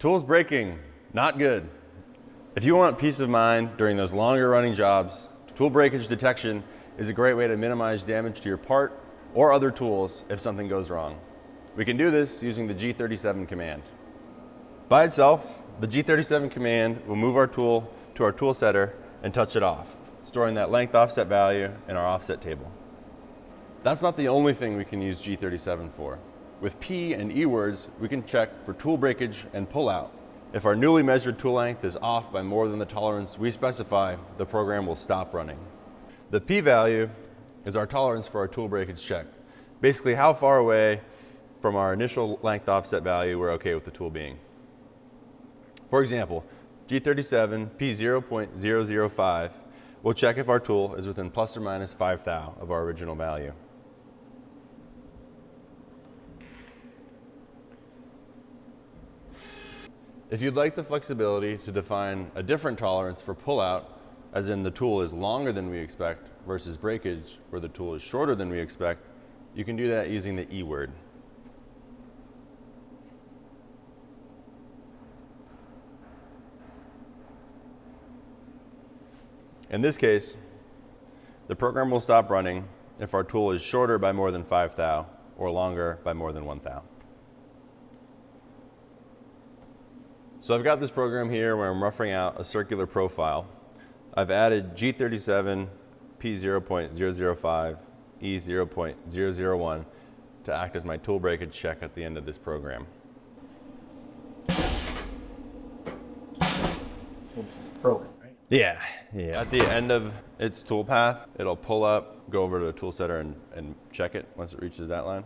Tool's breaking, not good. If you want peace of mind during those longer running jobs, tool breakage detection is a great way to minimize damage to your part or other tools if something goes wrong. We can do this using the G37 command. By itself, the G37 command will move our tool to our tool setter and touch it off, storing that length offset value in our offset table. That's not the only thing we can use G37 for. With P and E words, we can check for tool breakage and pullout. If our newly measured tool length is off by more than the tolerance we specify, the program will stop running. The P value is our tolerance for our tool breakage check. Basically, how far away from our initial length offset value we're okay with the tool being. For example, G37 P0.005 will check if our tool is within plus or minus 5 thou of our original value. If you'd like the flexibility to define a different tolerance for pullout, as in the tool is longer than we expect, versus breakage, where the tool is shorter than we expect, you can do that using the E word. In this case, the program will stop running if our tool is shorter by more than 5 thou or longer by more than 1 thou. So I've got this program here where I'm roughing out a circular profile. I've added G37 P0.005 E0.001 to act as my tool breakage check at the end of this program. So it's broken, right? Yeah. At the end of its tool path, it'll pull up, go over to the tool setter and check it once it reaches that line.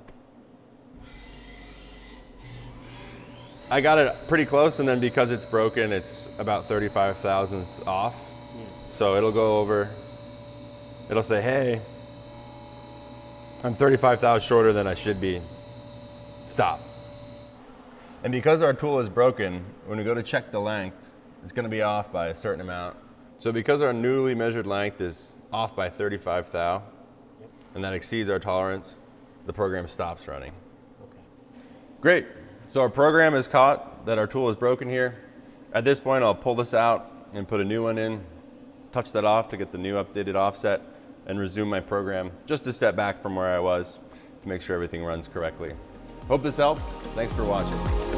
I got it pretty close, and then because it's broken, it's about 35 thousandths off. Yeah. So it'll go over, it'll say, hey, I'm 35 thou shorter than I should be. Stop. And because our tool is broken, when we go to check the length, it's going to be off by a certain amount. So because our newly measured length is off by 35 thou, and that exceeds our tolerance, the program stops running. Okay. Great. So our program has caught that our tool is broken here. At this point, I'll pull this out and put a new one in, touch that off to get the new updated offset, and resume my program just a step back from where I was to make sure everything runs correctly. Hope this helps. Thanks for watching.